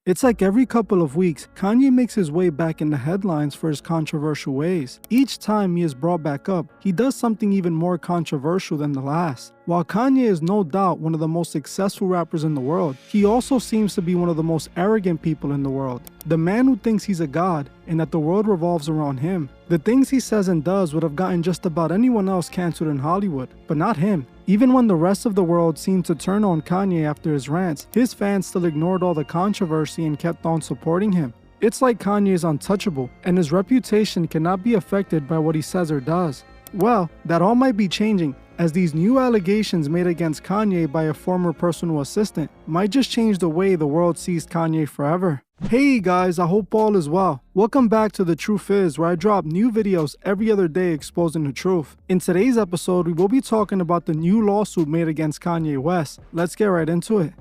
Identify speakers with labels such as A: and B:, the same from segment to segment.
A: It's like every couple of weeks, Kanye makes his way back in the headlines for his controversial ways. Each time he is brought back up, he does something even more controversial than the last. While Kanye is no doubt one of the most successful rappers in the world, he also seems to be one of the most arrogant people in the world. The man who thinks he's a god and that the world revolves around him. The things he says and does would have gotten just about anyone else cancelled in Hollywood, but not him. Even when the rest of the world seemed to turn on Kanye after his rants, his fans still ignored all the controversy and kept on supporting him. It's like Kanye is untouchable, and his reputation cannot be affected by what he says or does. Well, that all might be changing, as these new allegations made against Kanye by a former personal assistant might just change the way the world sees Kanye forever. Hey guys, I hope all is well. Welcome back to The Truth Is, where I drop new videos every other day exposing the truth. In today's episode, we will be talking about the new lawsuit made against Kanye West. Let's get right into it.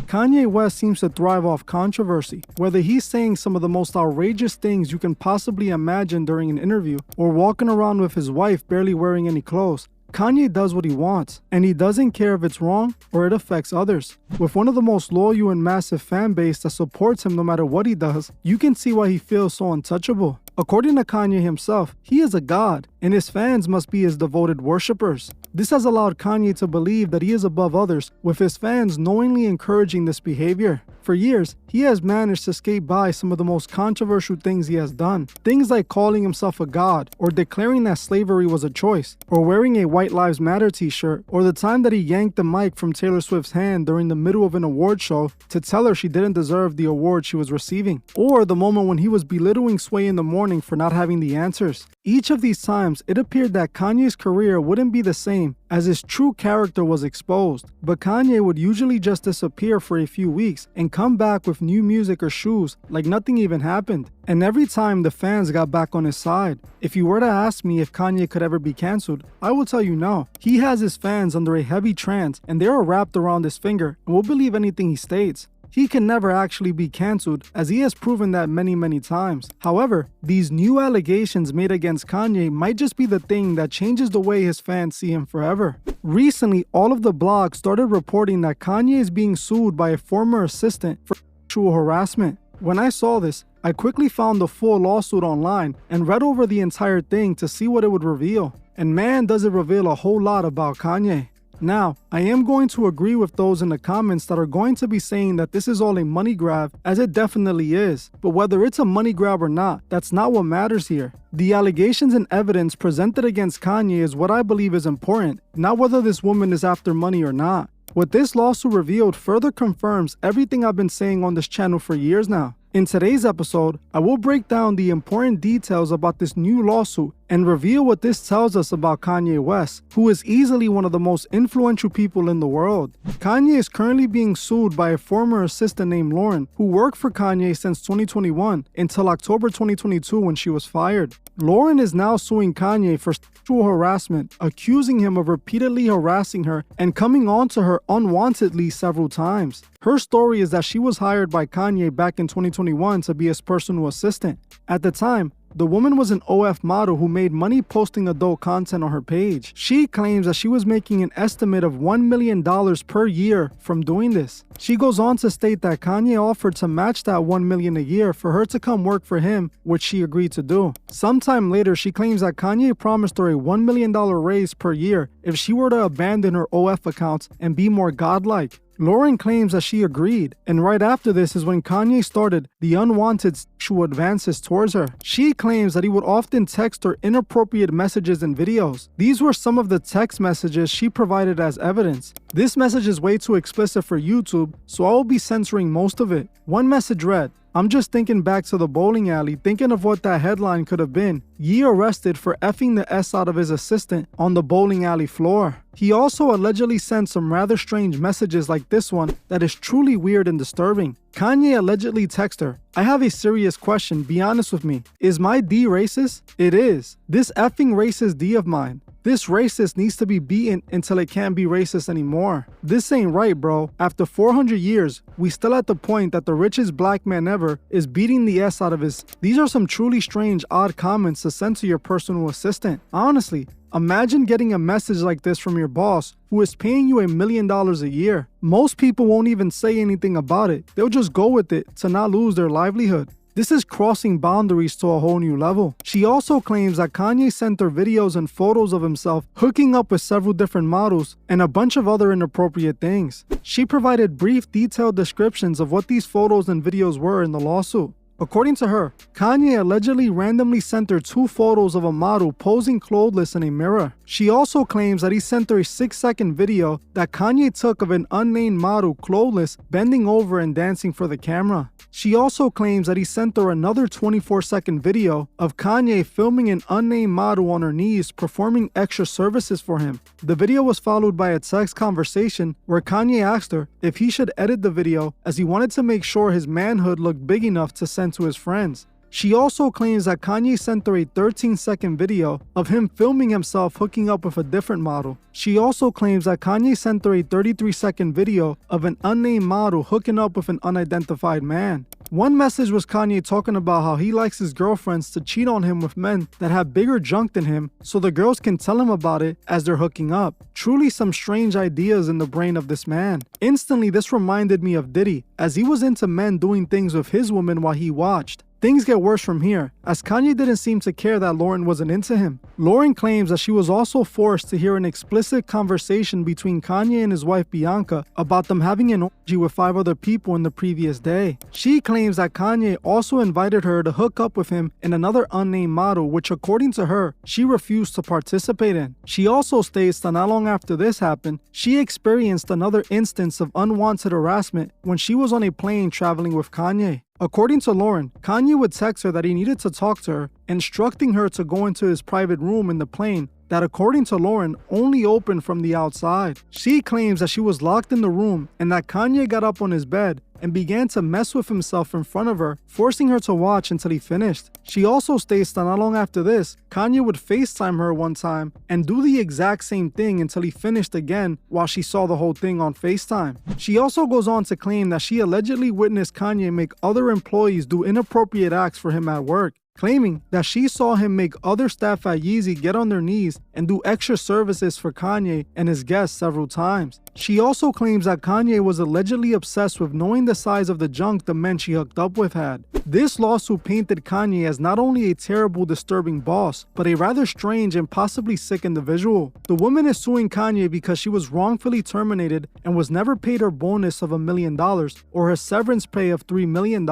A: Kanye West seems to thrive off controversy, whether he's saying some of the most outrageous things you can possibly imagine during an interview, or walking around with his wife barely wearing any clothes. Kanye does what he wants, and he doesn't care if it's wrong or it affects others. With one of the most loyal and massive fan base that supports him no matter what he does, you can see why he feels so untouchable. According to Kanye himself, he is a god, and his fans must be his devoted worshippers. This has allowed Kanye to believe that he is above others, with his fans knowingly encouraging this behavior. For years, he has managed to skate by some of the most controversial things he has done. Things like calling himself a god, or declaring that slavery was a choice, or wearing a White Lives Matter t-shirt, or the time that he yanked the mic from Taylor Swift's hand during the middle of an award show to tell her she didn't deserve the award she was receiving, or the moment when he was belittling Sway in the Morning for not having the answers. Each of these times, it appeared that Kanye's career wouldn't be the same as his true character was exposed, but Kanye would usually just disappear for a few weeks and come back with new music or shoes like nothing even happened. And every time the fans got back on his side. If you were to ask me if Kanye could ever be cancelled, I will tell you no. He has his fans under a heavy trance and they are wrapped around his finger and will believe anything he states. He can never actually be cancelled, as he has proven that many times. However, these new allegations made against Kanye might just be the thing that changes the way his fans see him forever. Recently, all of the blogs started reporting that Kanye is being sued by a former assistant for sexual harassment. When I saw this, I quickly found the full lawsuit online and read over the entire thing to see what it would reveal. And man, does it reveal a whole lot about Kanye. Now, I am going to agree with those in the comments that are going to be saying that this is all a money grab, as it definitely is. But whether it's a money grab or not, that's not what matters here. The allegations and evidence presented against Kanye is what I believe is important, not whether this woman is after money or not. What this lawsuit revealed further confirms everything I've been saying on this channel for years now. In today's episode, I will break down the important details about this new lawsuit and reveal what this tells us about Kanye West, who is easily one of the most influential people in the world. Kanye is currently being sued by a former assistant named Lauren, who worked for Kanye since 2021 until October 2022 when she was fired. Lauren is now suing Kanye for sexual harassment, accusing him of repeatedly harassing her and coming on to her unwantedly several times. Her story is that she was hired by Kanye back in 2021 to be his personal assistant. At the time, the woman was an OF model who made money posting adult content on her page. She claims that she was making an estimate of $1 million per year from doing this. She goes on to state that Kanye offered to match that $1 million a year for her to come work for him, which she agreed to do. Sometime later, she claims that Kanye promised her a $1 million raise per year if she were to abandon her OF accounts and be more godlike. Lauren claims that she agreed, and right after this is when Kanye started the unwanted sexual advances towards her. She claims that he would often text her inappropriate messages and videos. These were some of the text messages she provided as evidence. This message is way too explicit for YouTube, so I will be censoring most of it. One message read, "I'm just thinking back to the bowling alley, thinking of what that headline could have been. Ye arrested for effing the S out of his assistant on the bowling alley floor." He also allegedly sent some rather strange messages like this one that is truly weird and disturbing. Kanye allegedly texted her, "I have a serious question, be honest with me. Is my D racist? It is. This effing racist D of mine. This racist needs to be beaten until it can't be racist anymore. This ain't right, bro. After 400 years, we still at the point that the richest black man ever is beating the S out of his..." These are some truly strange, odd comments to send to your personal assistant. Honestly, Imagine getting a message like this from your boss, who is paying you $1 million a year. Most people won't even say anything about it. They'll just go with it to not lose their livelihood. This is crossing boundaries to a whole new level. She also claims that Kanye sent her videos and photos of himself hooking up with several different models and a bunch of other inappropriate things. She provided brief, detailed descriptions of what these photos and videos were in the lawsuit. According to her, Kanye allegedly randomly sent her 2 photos of a model posing clothless in a mirror. She also claims that he sent her a 6-second video that Kanye took of an unnamed model clothless bending over and dancing for the camera. She also claims that he sent her another 24-second video of Kanye filming an unnamed model on her knees performing extra services for him. The video was followed by a text conversation where Kanye asked her if he should edit the video as he wanted to make sure his manhood looked big enough to send to his friends. She also claims that Kanye sent her a 13-second video of him filming himself hooking up with a different model. She also claims that Kanye sent her a 33-second video of an unnamed model hooking up with an unidentified man. One message was Kanye talking about how he likes his girlfriends to cheat on him with men that have bigger junk than him so the girls can tell him about it as they're hooking up. Truly some strange ideas in the brain of this man. Instantly, this reminded me of Diddy, as he was into men doing things with his woman while he watched. Things get worse from here, as Kanye didn't seem to care that Lauren wasn't into him. Lauren claims that she was also forced to hear an explicit conversation between Kanye and his wife Bianca about them having an orgy with 5 other people in the previous day. She claims that Kanye also invited her to hook up with him and another unnamed model, which according to her, she refused to participate in. She also states that not long after this happened, she experienced another instance of unwanted harassment when she was on a plane traveling with Kanye. According to Lauren, Kanye would text her that he needed to talk to her, instructing her to go into his private room in the plane that, according to Lauren, only opened from the outside. She claims that she was locked in the room and that Kanye got up on his bed and began to mess with himself in front of her, forcing her to watch until he finished. She also states that not long after this, Kanye would FaceTime her one time and do the exact same thing until he finished again while she saw the whole thing on FaceTime. She also goes on to claim that she allegedly witnessed Kanye make other employees do inappropriate acts for him at work, claiming that she saw him make other staff at Yeezy get on their knees and do extra services for Kanye and his guests several times. She also claims that Kanye was allegedly obsessed with knowing the size of the junk the men she hooked up with had. This lawsuit painted Kanye as not only a terrible, disturbing boss, but a rather strange and possibly sick individual. The woman is suing Kanye because she was wrongfully terminated and was never paid her bonus of $1 million or her severance pay of $3 million.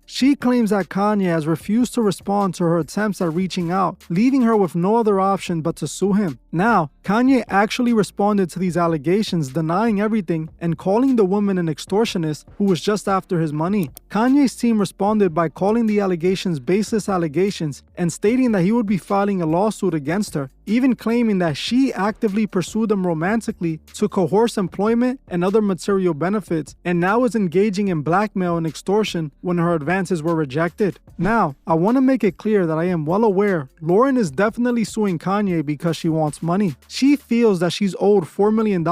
A: She claims that Kanye has refused to respond to her attempts at reaching out, leaving her with no other option but to sue him. Now, Kanye actually responded to these allegations, denying everything and calling the woman an extortionist who was just after his money. Kanye's team responded by calling the allegations baseless allegations and stating that he would be filing a lawsuit against her, even claiming that she actively pursued him romantically to coerce employment and other material benefits, and now is engaging in blackmail and extortion when her advances were rejected. Now, I want to make it clear that I am well aware Lauren is definitely suing Kanye because she wants money. She feels that she's owed $4 million,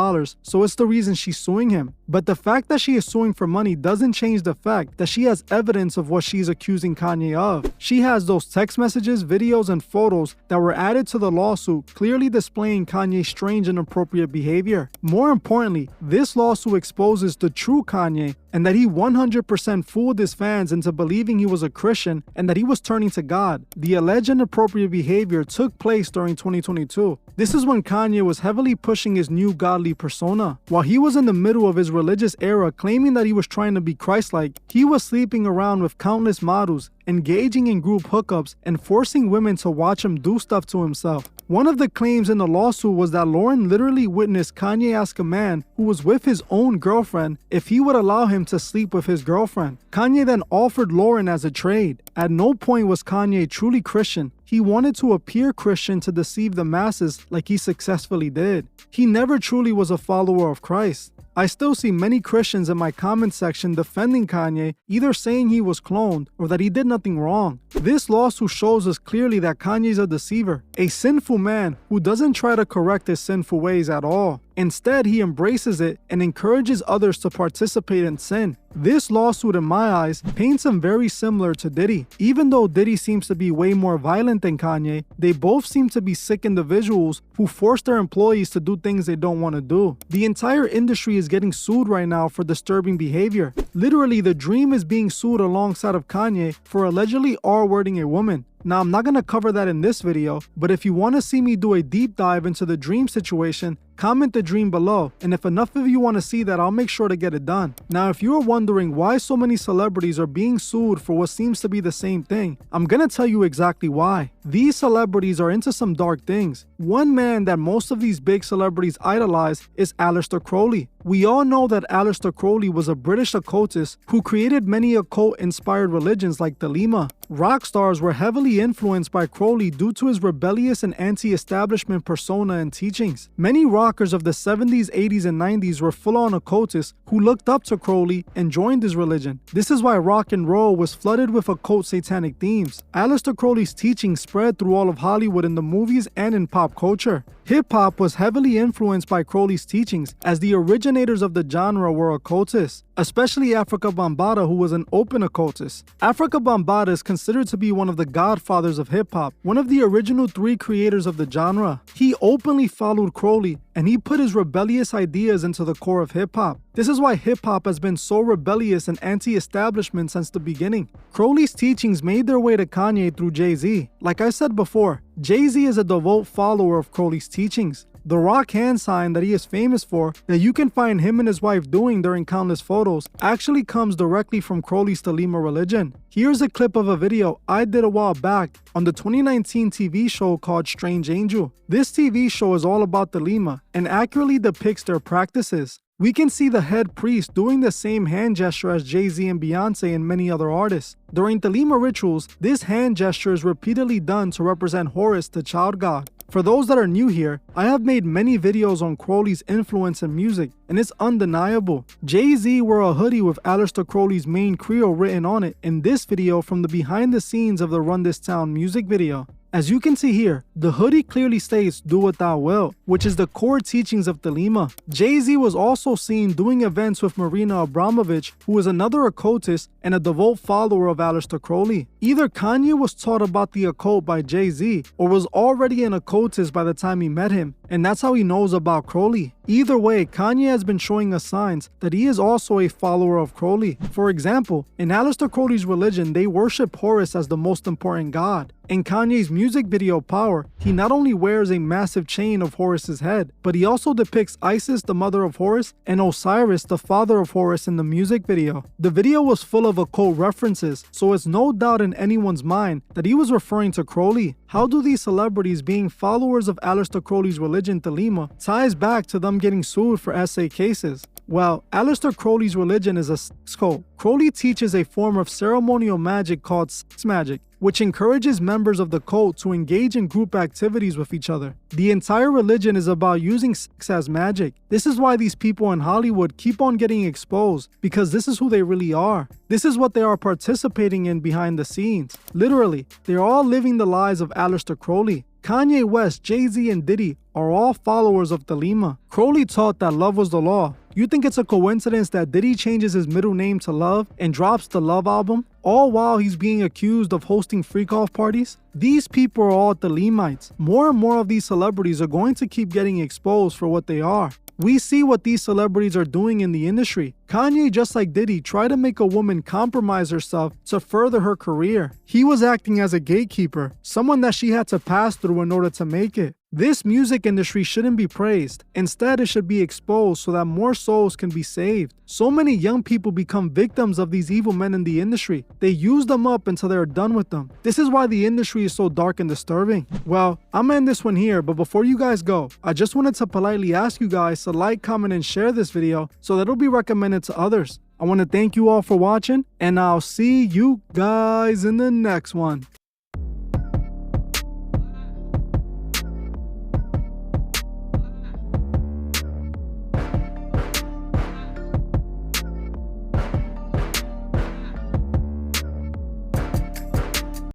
A: so it's the reason she's suing him. But the fact that she is suing for money doesn't change the fact that she has evidence of what she's accusing Kanye of. She has those text messages, videos, and photos that were added to the lawsuit, clearly displaying Kanye's strange and inappropriate behavior. More importantly, this lawsuit exposes the true Kanye and that he 100% fooled his fans into believing he was a Christian and that he was turning to God. The alleged inappropriate behavior took place during 2022. This is when Kanye was heavily pushing his new godly persona. While he was in the middle of his religious era claiming that he was trying to be Christ-like, he was sleeping around with countless models, engaging in group hookups, and forcing women to watch him do stuff to himself. One of the claims in the lawsuit was that Lauren literally witnessed Kanye ask a man who was with his own girlfriend if he would allow him to sleep with his girlfriend. Kanye then offered Lauren as a trade. At no point was Kanye truly Christian. He wanted to appear Christian to deceive the masses like he successfully did. He never truly was a follower of Christ. I still see many Christians in my comment section defending Kanye, either saying he was cloned or that he did nothing wrong. This lawsuit shows us clearly that Kanye's a deceiver, a sinful man who doesn't try to correct his sinful ways at all. Instead, he embraces it and encourages others to participate in sin. This lawsuit, in my eyes, paints him very similar to Diddy. Even though Diddy seems to be way more violent than Kanye, they both seem to be sick individuals who force their employees to do things they don't want to do. The entire industry is getting sued right now for disturbing behavior. Literally, The Dream is being sued alongside of Kanye for allegedly R-wording a woman. Now, I'm not going to cover that in this video, but if you want to see me do a deep dive into The Dream situation, comment The Dream below, and if enough of you want to see that, I'll make sure to get it done. Now, if you are wondering why so many celebrities are being sued for what seems to be the same thing, I'm going to tell you exactly why. These celebrities are into some dark things. One man that most of these big celebrities idolize is Aleister Crowley. We all know that Aleister Crowley was a British occultist who created many occult-inspired religions like Thelema. Rock stars were heavily influenced by Crowley due to his rebellious and anti-establishment persona and teachings. Many rockers of the 70s, 80s, and 90s were full-on occultists who looked up to Crowley and joined his religion. This is why rock and roll was flooded with occult satanic themes. Aleister Crowley's teachings spread through all of Hollywood in the movies and in pop culture. Hip-hop was heavily influenced by Crowley's teachings, as the originators of the genre were occultists, especially Afrika Bambaataa, who was an open occultist. Afrika Bambaataa is considered to be one of the godfathers of hip-hop, one of the original 3 creators of the genre. He openly followed Crowley, and he put his rebellious ideas into the core of hip-hop. This is why hip-hop has been so rebellious and anti-establishment since the beginning. Crowley's teachings made their way to Kanye through Jay-Z. Like I said before, Jay-Z is a devout follower of Crowley's teachings. The rock hand sign that he is famous for, that you can find him and his wife doing during countless photos, actually comes directly from Crowley's Thelema religion. Here's a clip of a video I did a while back on the 2019 TV show called Strange Angel. This TV show is all about Thelema and accurately depicts their practices. We can see the head priest doing the same hand gesture as Jay-Z and Beyonce and many other artists. During Thelema rituals, this hand gesture is repeatedly done to represent Horus, the child god. For those that are new here, I have made many videos on Crowley's influence in music, and it's undeniable. Jay-Z wore a hoodie with Aleister Crowley's main credo written on it in this video from the behind the scenes of the Run This Town music video. As you can see here, the hoodie clearly states "Do what thou wilt," which is the core teachings of Thelema. Jay-Z was also seen doing events with Marina Abramovich, who is another occultist and a devout follower of Aleister Crowley. Either Kanye was taught about the occult by Jay-Z, or was already an occultist by the time he met him, and that's how he knows about Crowley. Either way, Kanye has been showing us signs that he is also a follower of Crowley. For example, in Aleister Crowley's religion, they worship Horus as the most important god. In Kanye's music video Power, he not only wears a massive chain of Horus's head, but he also depicts Isis, the mother of Horus, and Osiris, the father of Horus, in the music video. The video was full of occult references, so it's no doubt in anyone's mind that he was referring to Crowley. How do these celebrities being followers of Aleister Crowley's religion Thelema ties back to them getting sued for SA cases? Well, Aleister Crowley's religion is a sex cult. Crowley teaches a form of ceremonial magic called sex magic, which encourages members of the cult to engage in group activities with each other. The entire religion is about using sex as magic. This is why these people in Hollywood keep on getting exposed, because this is who they really are. This is what they are participating in behind the scenes. Literally, they are all living the lives of Aleister Crowley. Kanye West, Jay-Z, and Diddy are all followers of Thelema. Crowley taught that love was the law. You think it's a coincidence that Diddy changes his middle name to Love and drops the Love album, all while he's being accused of hosting freak-off parties? These people are all Thelemites. More and more of these celebrities are going to keep getting exposed for what they are. We see what these celebrities are doing in the industry. Kanye, just like Diddy, tried to make a woman compromise herself to further her career. He was acting as a gatekeeper, someone that she had to pass through in order to make it. This music industry shouldn't be praised. Instead, it should be exposed so that more souls can be saved. So many young people become victims of these evil men in the industry. They use them up until they're done with them. This is why the industry is so dark and disturbing. Well, I'm gonna end this one here, but before you guys go, I just wanted to politely ask you guys to like, comment, and share this video so that it'll be recommended to others. I want to thank you all for watching, and I'll see you guys in the next one.